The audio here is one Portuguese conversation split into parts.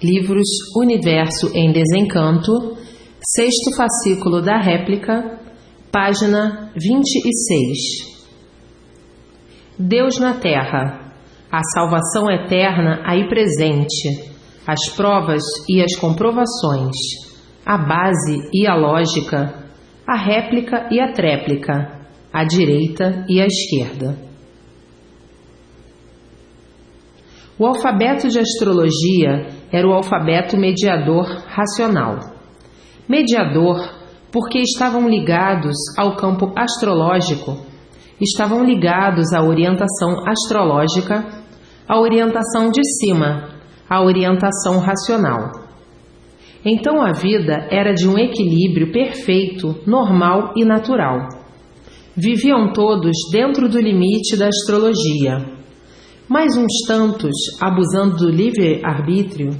Livros Universo em Desencanto, 6º fascículo da réplica, página 26. Deus na Terra, a salvação eterna aí presente, as provas e as comprovações, a base e a lógica, a réplica e a tréplica, a direita e a esquerda. O alfabeto de astrologia era o alfabeto mediador racional. Mediador porque estavam ligados ao campo astrológico, estavam ligados à orientação astrológica, à orientação de cima, à orientação racional. Então a vida era de um equilíbrio perfeito, normal e natural. Viviam todos dentro do limite da astrologia. Mas uns tantos, abusando do livre-arbítrio,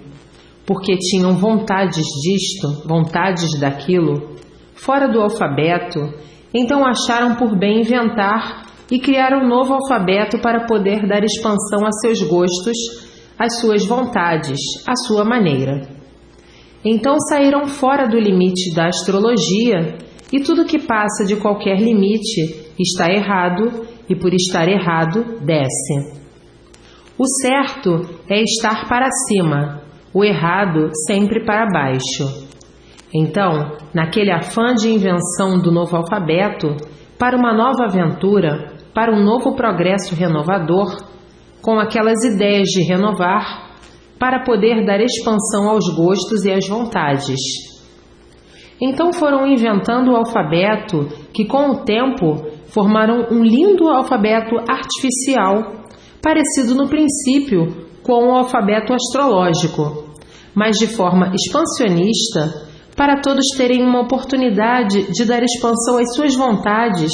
porque tinham vontades disto, vontades daquilo, fora do alfabeto, então acharam por bem inventar e criar um novo alfabeto para poder dar expansão a seus gostos, às suas vontades, à sua maneira. Então saíram fora do limite da astrologia e tudo que passa de qualquer limite está errado e por estar errado desce. O certo é estar para cima, o errado sempre para baixo. Então, naquele afã de invenção do novo alfabeto, para uma nova aventura, para um novo progresso renovador, com aquelas ideias de renovar, para poder dar expansão aos gostos e às vontades. Então foram inventando o alfabeto que, com o tempo, formaram um lindo alfabeto artificial, parecido no princípio com o alfabeto astrológico, mas de forma expansionista, para todos terem uma oportunidade de dar expansão às suas vontades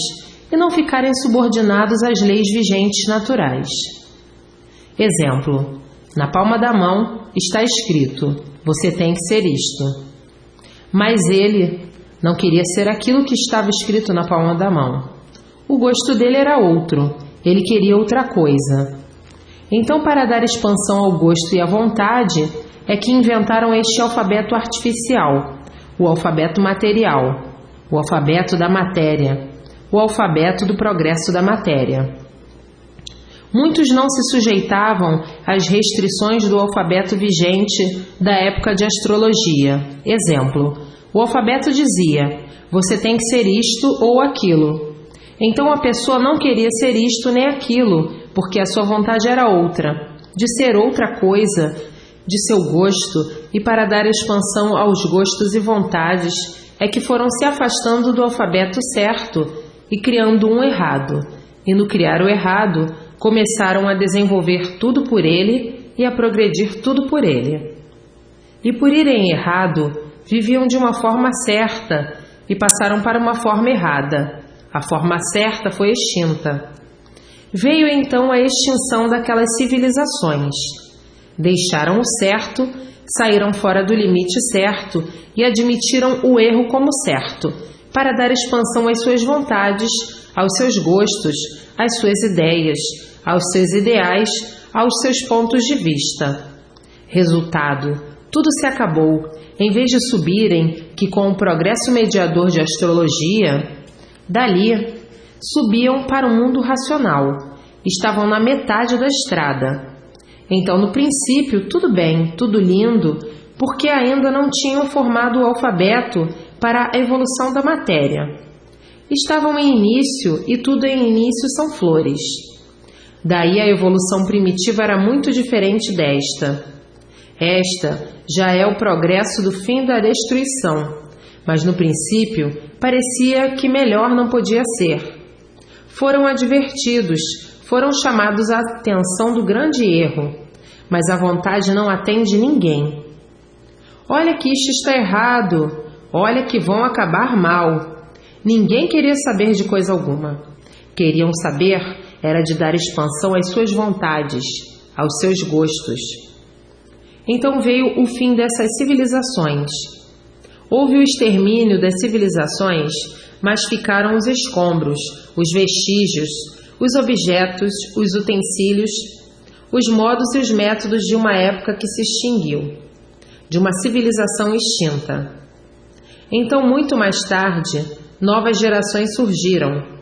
e não ficarem subordinados às leis vigentes naturais. Exemplo: na palma da mão está escrito: você tem que ser isto. Mas ele não queria ser aquilo que estava escrito na palma da mão. O gosto dele era outro, ele queria outra coisa. Então, para dar expansão ao gosto e à vontade, é que inventaram este alfabeto artificial, o alfabeto material, o alfabeto da matéria, o alfabeto do progresso da matéria. Muitos não se sujeitavam às restrições do alfabeto vigente da época de astrologia. Exemplo: o alfabeto dizia: você tem que ser isto ou aquilo. Então a pessoa não queria ser isto nem aquilo, porque a sua vontade era outra, de ser outra coisa, de seu gosto, e para dar expansão aos gostos e vontades é que foram se afastando do alfabeto certo e criando um errado. E no criar o errado, começaram a desenvolver tudo por ele e a progredir tudo por ele. E por irem errado, viviam de uma forma certa e passaram para uma forma errada. A forma certa foi extinta. Veio então a extinção daquelas civilizações. Deixaram o certo, saíram fora do limite certo e admitiram o erro como certo, para dar expansão às suas vontades, aos seus gostos, às suas ideias, aos seus ideais, aos seus pontos de vista. Resultado: tudo se acabou. Em vez de subirem, que com o progresso mediador de astrologia, dali subiam para o mundo racional. Estavam na metade da estrada. Então, no princípio, tudo bem, tudo lindo, porque ainda não tinham formado o alfabeto para a evolução da matéria. Estavam em início, e tudo em início são flores. Daí a evolução primitiva era muito diferente desta. Esta já é o progresso do fim da destruição, mas no princípio parecia que melhor não podia ser. Foram advertidos, foram chamados à atenção do grande erro, mas a vontade não atende ninguém. Olha que isto está errado, olha que vão acabar mal. Ninguém queria saber de coisa alguma. Queriam saber era de dar expansão às suas vontades, aos seus gostos. Então veio o fim dessas civilizações. Houve o extermínio das civilizações, mas ficaram os escombros, os vestígios, os objetos, os utensílios, os modos e os métodos de uma época que se extinguiu. de uma civilização extinta. Então, muito mais tarde, novas gerações surgiram.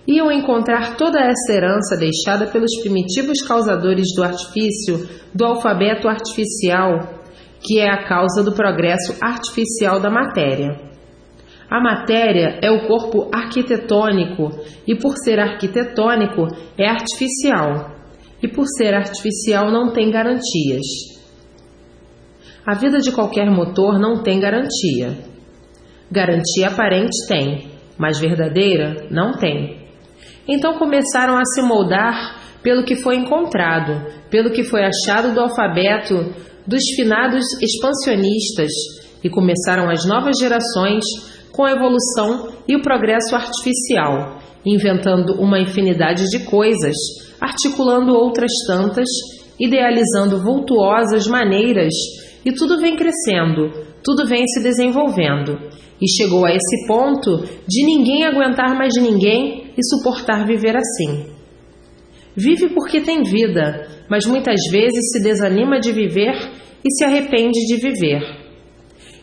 Iam encontrar toda essa herança deixada pelos primitivos causadores do artifício, do alfabeto artificial, que é a causa do progresso artificial da matéria. A matéria é o corpo arquitetônico e, por ser arquitetônico, é artificial. E, por ser artificial, não tem garantias. A vida de qualquer motor não tem garantia. Garantia aparente tem, mas verdadeira não tem. Então começaram a se moldar pelo que foi encontrado, pelo que foi achado do alfabeto dos finados expansionistas, e começaram as novas gerações com a evolução e o progresso artificial, inventando uma infinidade de coisas, articulando outras tantas, idealizando vultuosas maneiras, e tudo vem crescendo, tudo vem se desenvolvendo, e chegou a esse ponto de ninguém aguentar mais ninguém e suportar viver assim. Vive porque tem vida, mas muitas vezes se desanima de viver e se arrepende de viver.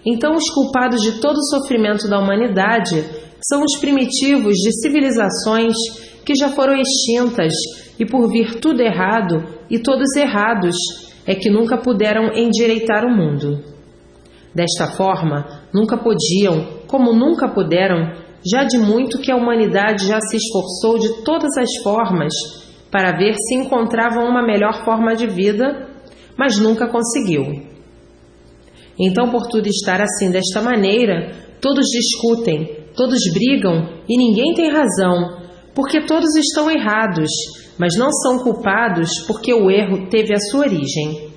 Então, os culpados de todo o sofrimento da humanidade são os primitivos de civilizações que já foram extintas e, por vir tudo errado e todos errados, é que nunca puderam endireitar o mundo. Desta forma, nunca podiam, como nunca puderam, já de muito que a humanidade já se esforçou de todas as formas para ver se encontravam uma melhor forma de vida, mas nunca conseguiu. Então, por tudo estar assim desta maneira, todos discutem, todos brigam e ninguém tem razão, porque todos estão errados, mas não são culpados porque o erro teve a sua origem.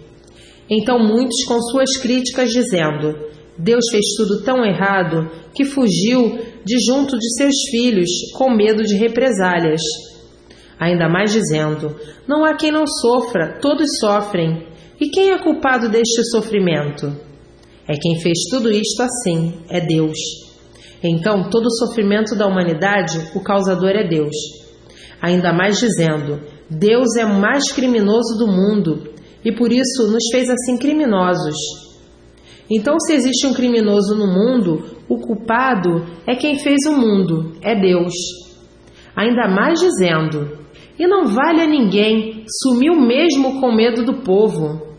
Então muitos com suas críticas dizendo: Deus fez tudo tão errado que fugiu de junto de seus filhos com medo de represálias. Ainda mais dizendo: não há quem não sofra, todos sofrem. E quem é culpado deste sofrimento? É quem fez tudo isto assim, é Deus. Então, todo o sofrimento da humanidade, o causador é Deus. Ainda mais dizendo: Deus é o mais criminoso do mundo e por isso nos fez assim criminosos. Então, se existe um criminoso no mundo, o culpado é quem fez o mundo, é Deus. Ainda mais dizendo: e não vale a ninguém, sumiu mesmo com medo do povo.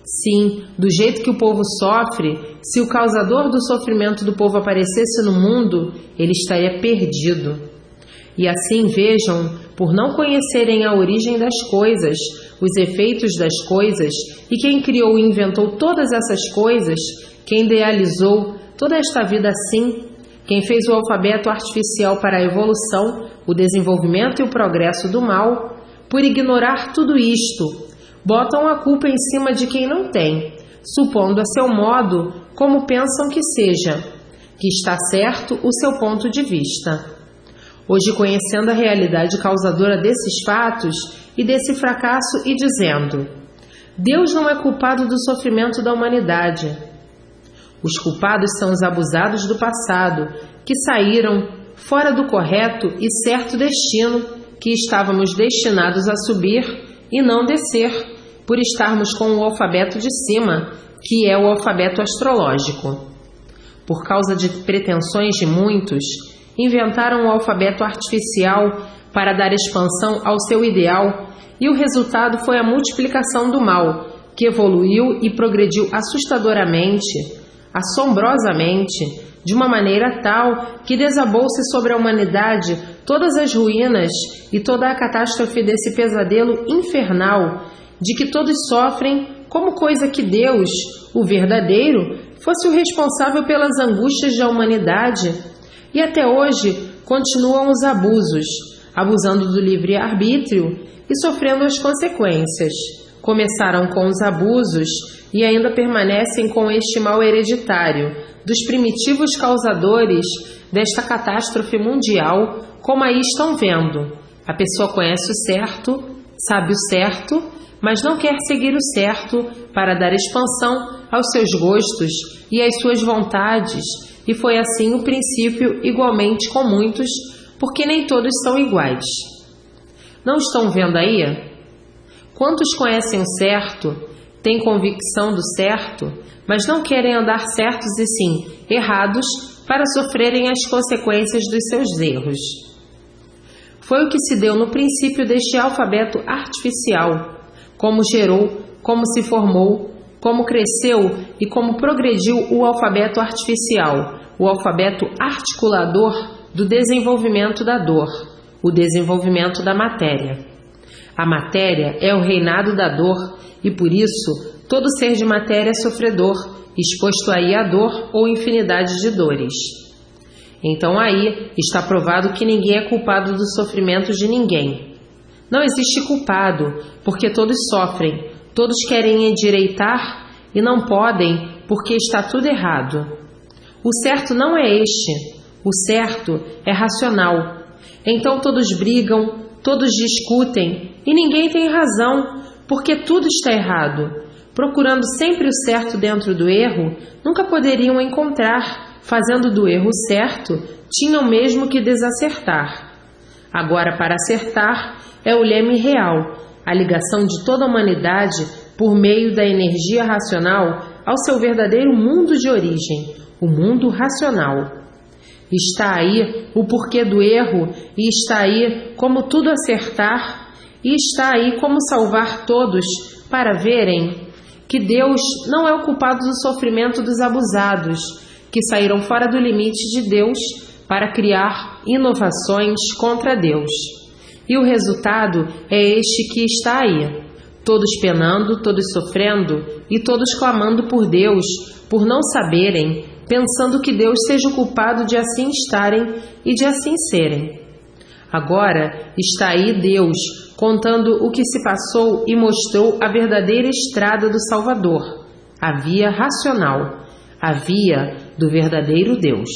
Sim, do jeito que o povo sofre, se o causador do sofrimento do povo aparecesse no mundo, ele estaria perdido. E assim vejam, por não conhecerem a origem das coisas, os efeitos das coisas, e quem criou e inventou todas essas coisas, quem idealizou toda esta vida assim, quem fez o alfabeto artificial para a evolução, o desenvolvimento e o progresso do mal, por ignorar tudo isto, botam a culpa em cima de quem não tem, supondo a seu modo, como pensam que seja, que está certo o seu ponto de vista. Hoje, conhecendo a realidade causadora desses fatos e desse fracasso e dizendo: Deus não é culpado do sofrimento da humanidade. Os culpados são os abusados do passado, que saíram fora do correto e certo destino que estávamos destinados a subir e não descer, por estarmos com o alfabeto de cima, que é o alfabeto astrológico. Por causa de pretensões de muitos, inventaram o alfabeto artificial para dar expansão ao seu ideal, e o resultado foi a multiplicação do mal, que evoluiu e progrediu assustadoramente, assombrosamente, de uma maneira tal que desabou-se sobre a humanidade todas as ruínas e toda a catástrofe desse pesadelo infernal, de que todos sofrem, como coisa que Deus, o verdadeiro, fosse o responsável pelas angústias da humanidade. E até hoje continuam os abusos, abusando do livre-arbítrio e sofrendo as consequências. Começaram com os abusos e ainda permanecem com este mal hereditário dos primitivos causadores desta catástrofe mundial, como aí estão vendo. A pessoa conhece o certo, sabe o certo, mas não quer seguir o certo para dar expansão aos seus gostos e às suas vontades, e foi assim o princípio igualmente com muitos, porque nem todos são iguais. Não estão vendo aí? Quantos conhecem o certo, têm convicção do certo, mas não querem andar certos e sim errados para sofrerem as consequências dos seus erros. Foi o que se deu no princípio deste alfabeto artificial, como gerou, como se formou, como cresceu e como progrediu o alfabeto artificial, o alfabeto articulador do desenvolvimento da dor, o desenvolvimento da matéria. A matéria é o reinado da dor e, por isso, todo ser de matéria é sofredor, exposto aí à dor ou infinidade de dores. Então aí está provado que ninguém é culpado do sofrimento de ninguém. Não existe culpado, porque todos sofrem, todos querem endireitar e não podem porque está tudo errado. O certo não é este, o certo é racional. Então todos brigam, todos discutem e ninguém tem razão, porque tudo está errado. Procurando sempre o certo dentro do erro, nunca poderiam encontrar. Fazendo do erro certo, tinham mesmo que desacertar. Agora, para acertar, é o leme real, a ligação de toda a humanidade por meio da energia racional ao seu verdadeiro mundo de origem, o mundo racional. Está aí o porquê do erro, e está aí como tudo acertar, e está aí como salvar todos para verem que Deus não é o culpado do sofrimento dos abusados, que saíram fora do limite de Deus para criar inovações contra Deus. E o resultado é este que está aí, todos penando, todos sofrendo e todos clamando por Deus, por não saberem, pensando que Deus seja o culpado de assim estarem e de assim serem. Agora está aí Deus, contando o que se passou e mostrou a verdadeira estrada do Salvador, a via racional, a via do verdadeiro Deus.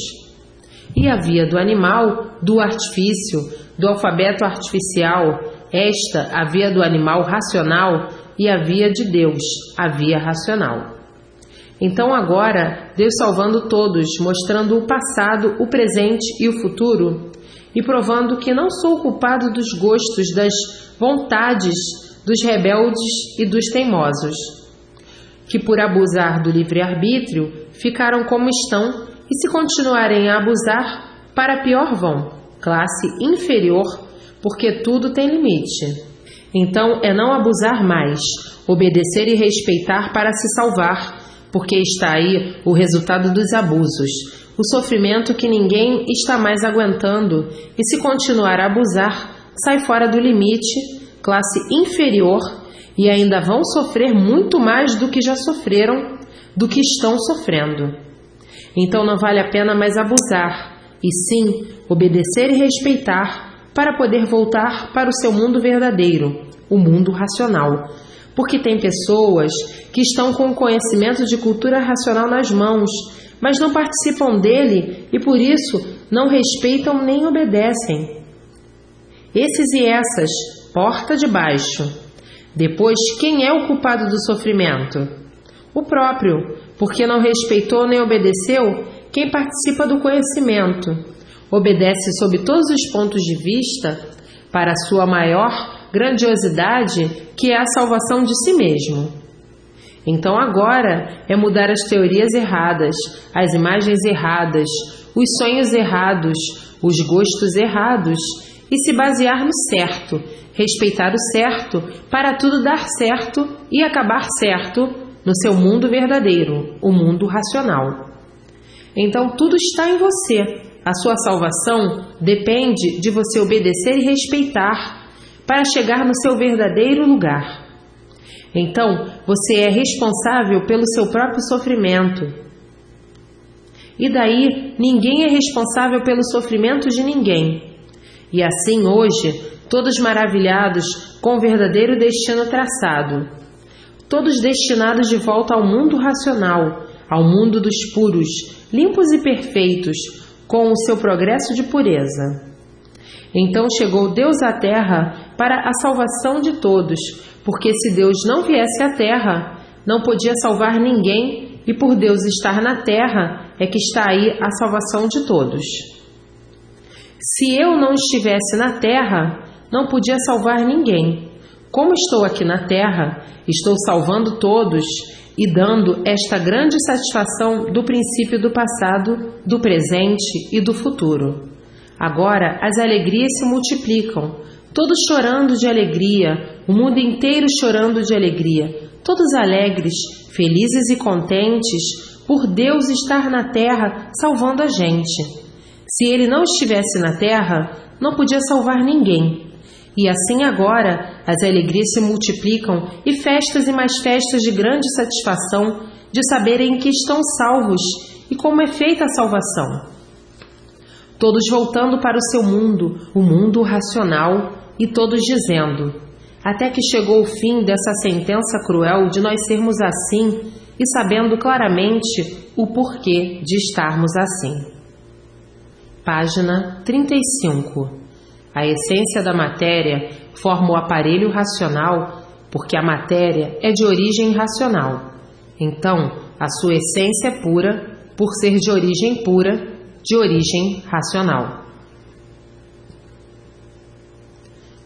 E a via do animal, do artifício, do alfabeto artificial, esta a via do animal racional e a via de Deus, a via racional. Então agora, Deus salvando todos, mostrando o passado, o presente e o futuro, e provando que não sou o culpado dos gostos, das vontades, dos rebeldes e dos teimosos, que por abusar do livre-arbítrio ficaram como estão e se continuarem a abusar, para pior vão, classe inferior, porque tudo tem limite. Então é não abusar mais, obedecer e respeitar para se salvar, porque está aí o resultado dos abusos, o sofrimento que ninguém está mais aguentando, e se continuar a abusar, sai fora do limite, classe inferior, e ainda vão sofrer muito mais do que já sofreram, do que estão sofrendo. Então não vale a pena mais abusar, e sim obedecer e respeitar para poder voltar para o seu mundo verdadeiro, o mundo racional. Porque tem pessoas que estão com o conhecimento de cultura racional nas mãos, mas não participam dele e por isso não respeitam nem obedecem. Esses e essas, porta de baixo. Depois, quem é o culpado do sofrimento? O próprio, porque não respeitou nem obedeceu quem participa do conhecimento. Obedece sob todos os pontos de vista para a sua maior grandiosidade, que é a salvação de si mesmo. Então agora é mudar as teorias erradas, as imagens erradas, os sonhos errados, os gostos errados e se basear no certo, respeitar o certo para tudo dar certo e acabar certo no seu mundo verdadeiro, o mundo racional. Então tudo está em você. A sua salvação depende de você obedecer e respeitar para chegar no seu verdadeiro lugar. Então, você é responsável pelo seu próprio sofrimento. E daí, ninguém é responsável pelo sofrimento de ninguém. E assim, hoje, todos maravilhados com o verdadeiro destino traçado. Todos destinados de volta ao mundo racional, ao mundo dos puros, limpos e perfeitos, com o seu progresso de pureza. Então chegou Deus à terra para a salvação de todos, porque se Deus não viesse à terra, não podia salvar ninguém, e por Deus estar na terra é que está aí a salvação de todos. Se eu não estivesse na terra, não podia salvar ninguém. Como estou aqui na Terra, estou salvando todos e dando esta grande satisfação do princípio do passado, do presente e do futuro. Agora as alegrias se multiplicam, todos chorando de alegria, o mundo inteiro chorando de alegria, todos alegres, felizes e contentes por Deus estar na Terra salvando a gente. Se Ele não estivesse na Terra, não podia salvar ninguém. E assim agora as alegrias se multiplicam e mais festas de grande satisfação de saberem que estão salvos e como é feita a salvação. Todos voltando para o seu mundo, o mundo racional, e todos dizendo: até que chegou o fim dessa sentença cruel de nós sermos assim e sabendo claramente o porquê de estarmos assim. Página 35. A essência da matéria forma o aparelho racional porque a matéria é de origem racional. Então, a sua essência é pura por ser de origem pura, de origem racional.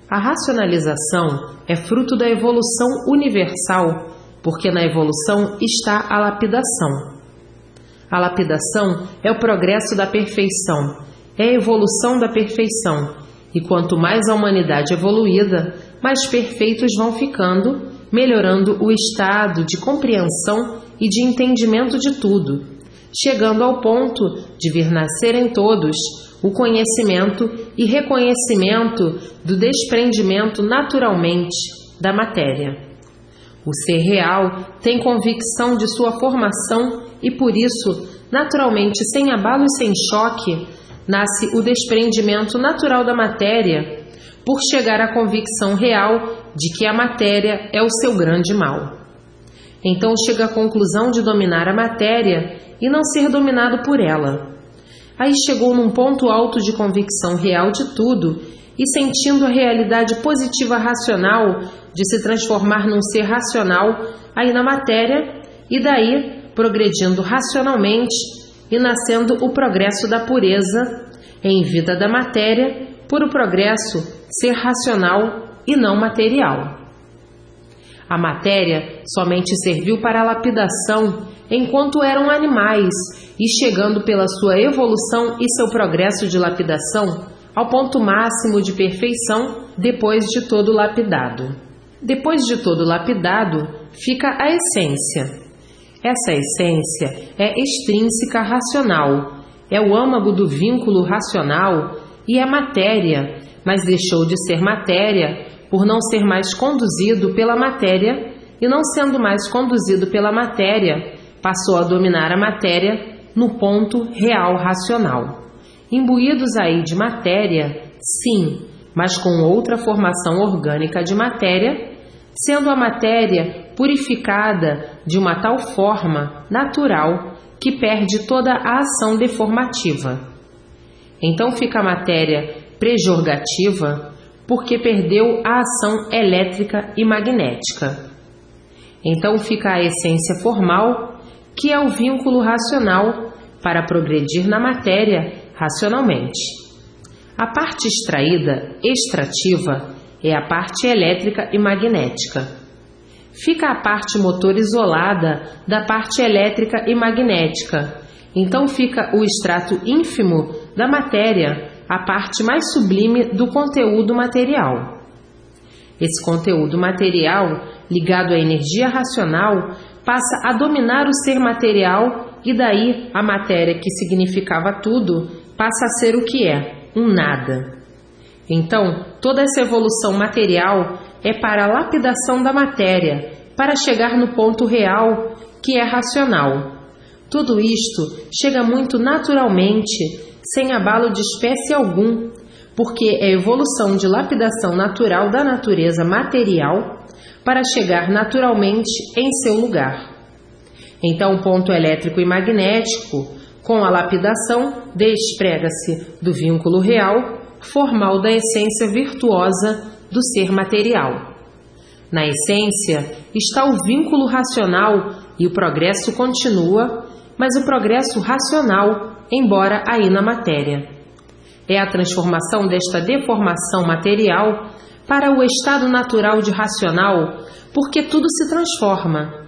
A racionalização é fruto da evolução universal, porque na evolução está a lapidação. A lapidação é o progresso da perfeição, é a evolução da perfeição, e quanto mais a humanidade evoluída, mais perfeitos vão ficando, melhorando o estado de compreensão e de entendimento de tudo, chegando ao ponto de vir nascer em todos o conhecimento e reconhecimento do desprendimento naturalmente da matéria. O ser real tem convicção de sua formação e, por isso, naturalmente, sem abalo e sem choque, nasce o desprendimento natural da matéria, por chegar à convicção real de que a matéria é o seu grande mal. Então chega à conclusão de dominar a matéria e não ser dominado por ela. Aí chegou num ponto alto de convicção real de tudo e sentindo a realidade positiva racional de se transformar num ser racional aí na matéria e daí progredindo racionalmente e nascendo o progresso da pureza em vida da matéria por o progresso ser racional e não material. A matéria somente serviu para a lapidação enquanto eram animais e chegando pela sua evolução e seu progresso de lapidação ao ponto máximo de perfeição depois de todo lapidado. Depois de todo lapidado fica a essência. Essa essência é extrínseca racional, é o âmago do vínculo racional e é matéria, mas deixou de ser matéria por não ser mais conduzido pela matéria e não sendo mais conduzido pela matéria, passou a dominar a matéria no ponto real racional. Imbuídos aí de matéria, sim, mas com outra formação orgânica de matéria, sendo a matéria purificada de uma tal forma natural que perde toda a ação deformativa. Então fica a matéria prejorgativa porque perdeu a ação elétrica e magnética. Então fica a essência formal, que é o vínculo racional para progredir na matéria racionalmente. A parte extraída, extrativa, é a parte elétrica e magnética. Fica a parte motor isolada da parte elétrica e magnética. Então fica o extrato ínfimo da matéria, a parte mais sublime do conteúdo material. Esse conteúdo material, ligado à energia racional, passa a dominar o ser material e daí a matéria que significava tudo passa a ser o que é, um nada. Então, toda essa evolução material é para a lapidação da matéria, para chegar no ponto real, que é racional. Tudo isto chega muito naturalmente, sem abalo de espécie algum, porque é evolução de lapidação natural da natureza material para chegar naturalmente em seu lugar. Então, o ponto elétrico e magnético, com a lapidação, desprega-se do vínculo real, formal da essência virtuosa do ser material. Na essência está o vínculo racional e o progresso continua, mas o progresso racional, embora aí na matéria. É a transformação desta deformação material para o estado natural de racional, porque tudo se transforma.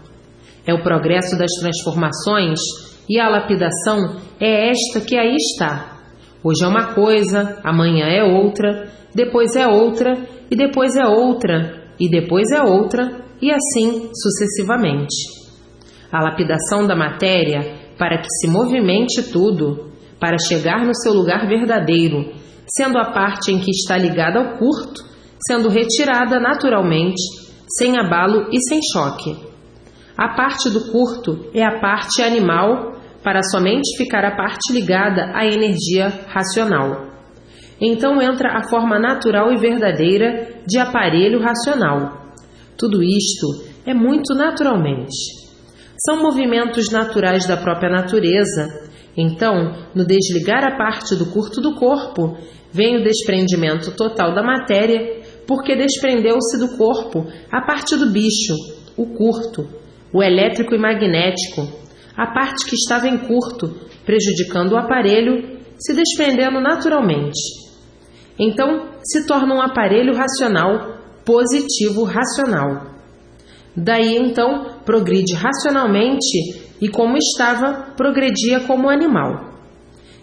É o progresso das transformações e a lapidação é esta que aí está. Hoje é uma coisa, amanhã é outra, depois é outra, e depois é outra, e depois é outra, e assim sucessivamente. A lapidação da matéria, para que se movimente tudo, para chegar no seu lugar verdadeiro, sendo a parte em que está ligada ao curto, sendo retirada naturalmente, sem abalo e sem choque. A parte do curto é a parte animal, para somente ficar a parte ligada à energia racional. Então entra a forma natural e verdadeira de aparelho racional. Tudo isto é muito naturalmente. São movimentos naturais da própria natureza. Então, no desligar a parte do curto do corpo, vem o desprendimento total da matéria, porque desprendeu-se do corpo a parte do bicho, o curto, o elétrico e magnético, a parte que estava em curto, prejudicando o aparelho, se desprendendo naturalmente. Então, se torna um aparelho racional, positivo racional. Daí, então, progride racionalmente e, como estava, progredia como animal.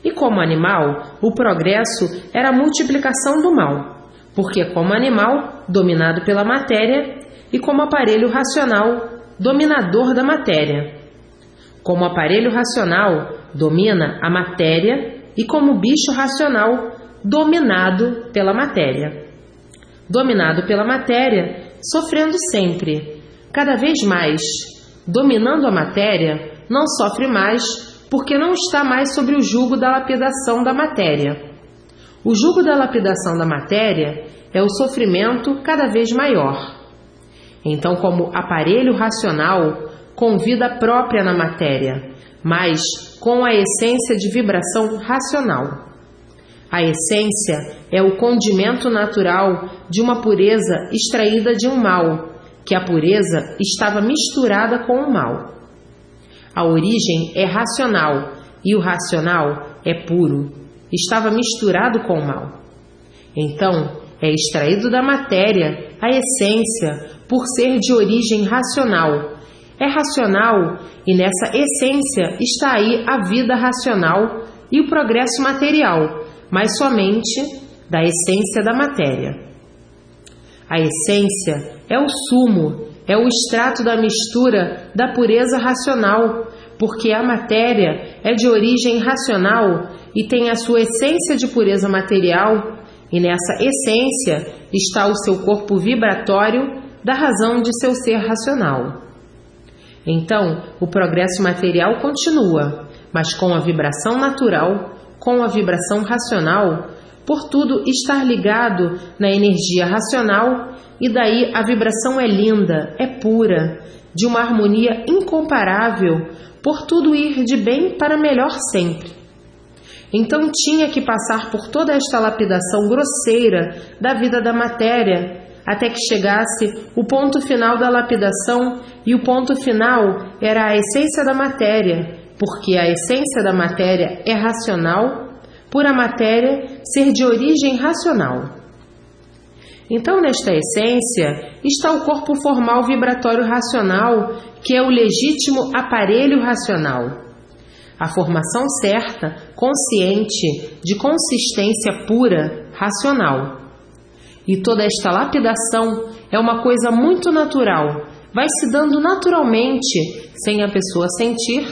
E como animal, o progresso era a multiplicação do mal, porque como animal, dominado pela matéria, e como aparelho racional, dominador da matéria. Como aparelho racional, domina a matéria, e como bicho racional, dominado pela matéria. Dominado pela matéria, sofrendo sempre, cada vez mais. Dominando a matéria, não sofre mais, porque não está mais sobre o jugo da lapidação da matéria. O jugo da lapidação da matéria é o sofrimento cada vez maior. Então, como aparelho racional, com vida própria na matéria, mas com a essência de vibração racional. A essência é o condimento natural de uma pureza extraída de um mal, que a pureza estava misturada com o mal. A origem é racional e o racional é puro, estava misturado com o mal. Então, é extraído da matéria a essência por ser de origem racional. É racional e nessa essência está aí a vida racional e o progresso material, mas somente da essência da matéria. A essência é o sumo, é o extrato da mistura da pureza racional, porque a matéria é de origem racional e tem a sua essência de pureza material, e nessa essência está o seu corpo vibratório da razão de seu ser racional. Então, o progresso material continua, mas com a vibração natural, com a vibração racional, por tudo estar ligado na energia racional, e daí a vibração é linda, é pura, de uma harmonia incomparável, por tudo ir de bem para melhor sempre. Então tinha que passar por toda esta lapidação grosseira da vida da matéria, até que chegasse o ponto final da lapidação, e o ponto final era a essência da matéria, porque a essência da matéria é racional, por a matéria ser de origem racional. Então, nesta essência, está o corpo formal vibratório racional, que é o legítimo aparelho racional. A formação certa, consciente, de consistência pura, racional. E toda esta lapidação é uma coisa muito natural, vai se dando naturalmente, sem a pessoa sentir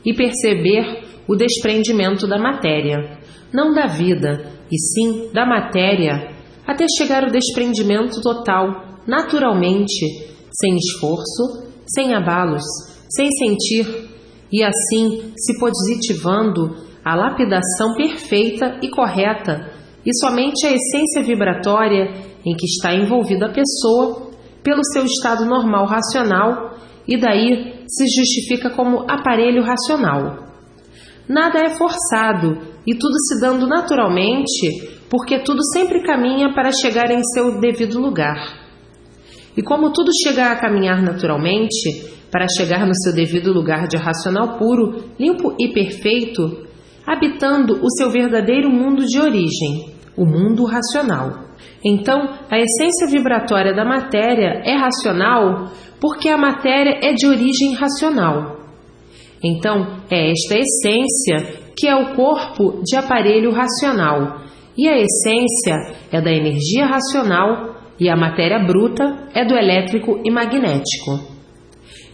e perceber o desprendimento da matéria, não da vida, e sim da matéria, até chegar ao desprendimento total, naturalmente, sem esforço, sem abalos, sem sentir, e assim se positivando a lapidação perfeita e correta, e somente a essência vibratória em que está envolvida a pessoa, pelo seu estado normal racional, e daí se justifica como aparelho racional. Nada é forçado, e tudo se dando naturalmente, porque tudo sempre caminha para chegar em seu devido lugar. E como tudo chega a caminhar naturalmente, para chegar no seu devido lugar de racional puro, limpo e perfeito, habitando o seu verdadeiro mundo de origem, o mundo racional. Então, a essência vibratória da matéria é racional porque a matéria é de origem racional. Então, é esta essência que é o corpo de aparelho racional, e a essência é da energia racional e a matéria bruta é do elétrico e magnético.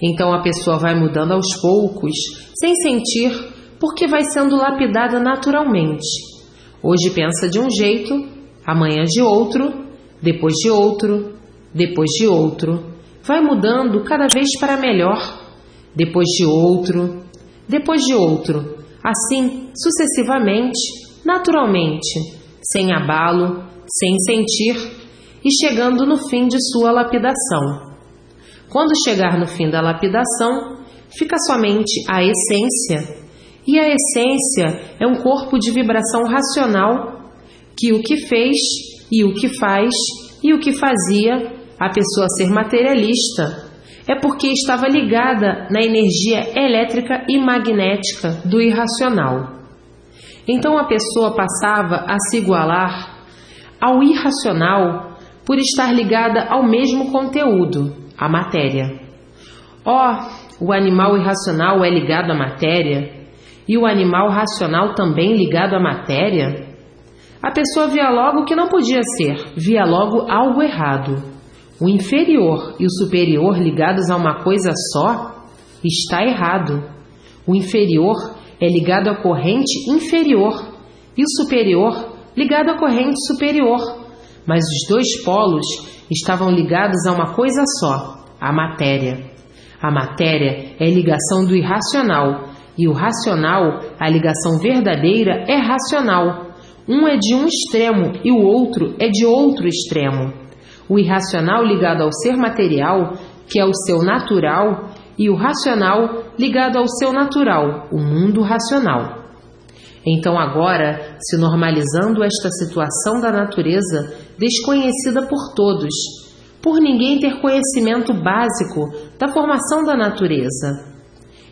Então a pessoa vai mudando aos poucos, sem sentir, porque vai sendo lapidada naturalmente. Hoje pensa de um jeito, amanhã de outro, depois de outro, depois de outro. Vai mudando cada vez para melhor, depois de outro, depois de outro. Assim, sucessivamente, naturalmente, sem abalo, sem sentir, e chegando no fim de sua lapidação. Quando chegar no fim da lapidação, fica somente a essência, e a essência é um corpo de vibração racional que o que fez, e o que faz, e o que fazia a pessoa ser materialista é porque estava ligada na energia elétrica e magnética do irracional. Então a pessoa passava a se igualar ao irracional por estar ligada ao mesmo conteúdo, a matéria. O animal irracional é ligado à matéria e o animal racional também ligado à matéria? A pessoa via logo que não podia ser, via logo algo errado. O inferior e o superior ligados a uma coisa só está errado. O inferior é ligado à corrente inferior e o superior ligado à corrente superior, mas os dois polos estavam ligados a uma coisa só, a matéria. A matéria é a ligação do irracional e o racional, a ligação verdadeira, é racional. Um é de um extremo e o outro é de outro extremo. O irracional ligado ao ser material, que é o seu natural, e o racional ligado ao seu natural, o mundo racional. Então agora, se normalizando esta situação da natureza desconhecida por todos, por ninguém ter conhecimento básico da formação da natureza.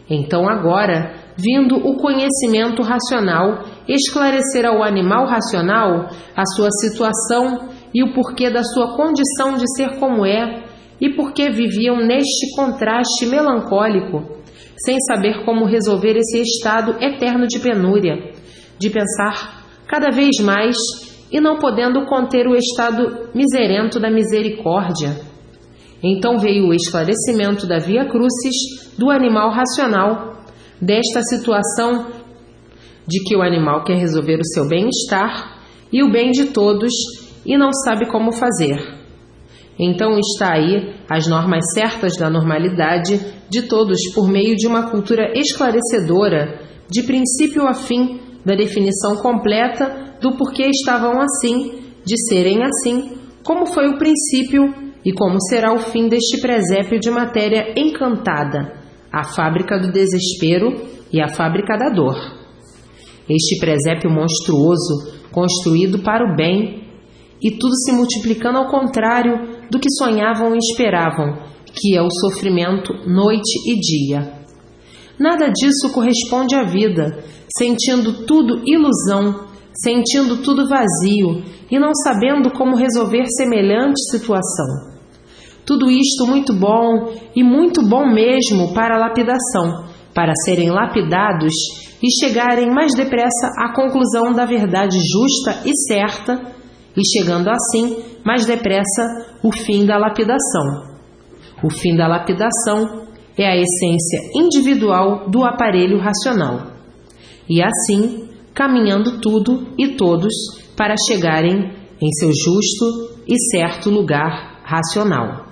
Então agora, vindo o conhecimento racional, esclarecer ao animal racional a sua situação e o porquê da sua condição de ser como é, e porque viviam neste contraste melancólico, sem saber como resolver esse estado eterno de penúria, de pensar cada vez mais e não podendo conter o estado miserento da misericórdia. Então veio o esclarecimento da via crucis do animal racional, desta situação de que o animal quer resolver o seu bem-estar e o bem de todos e não sabe como fazer. Então está aí as normas certas da normalidade de todos por meio de uma cultura esclarecedora, de princípio a fim, da definição completa do porquê estavam assim, de serem assim, como foi o princípio e como será o fim deste presépio de matéria encantada, a fábrica do desespero e a fábrica da dor. Este presépio monstruoso, construído para o bem, e tudo se multiplicando ao contrário do que sonhavam e esperavam, que é o sofrimento noite e dia. Nada disso corresponde à vida, sentindo tudo ilusão, sentindo tudo vazio e não sabendo como resolver semelhante situação. Tudo isto muito bom e muito bom mesmo para a lapidação, para serem lapidados e chegarem mais depressa à conclusão da verdade justa e certa, e chegando assim, mais depressa, o fim da lapidação. O fim da lapidação é a essência individual do aparelho racional. E assim, caminhando tudo e todos para chegarem em seu justo e certo lugar racional.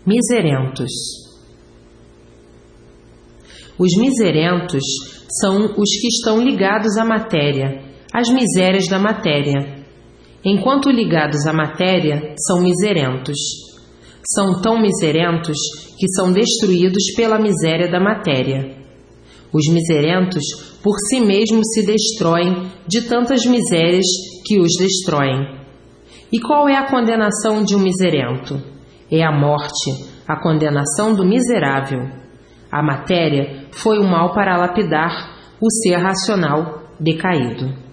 Miserentos. Os miserentos são os que estão ligados à matéria, às misérias da matéria. Enquanto ligados à matéria, são miserentos. São tão miserentos que são destruídos pela miséria da matéria. Os miserentos por si mesmos se destroem de tantas misérias que os destroem. E qual é a condenação de um miserento? É a morte, a condenação do miserável. A matéria foi o mal para lapidar o ser racional decaído.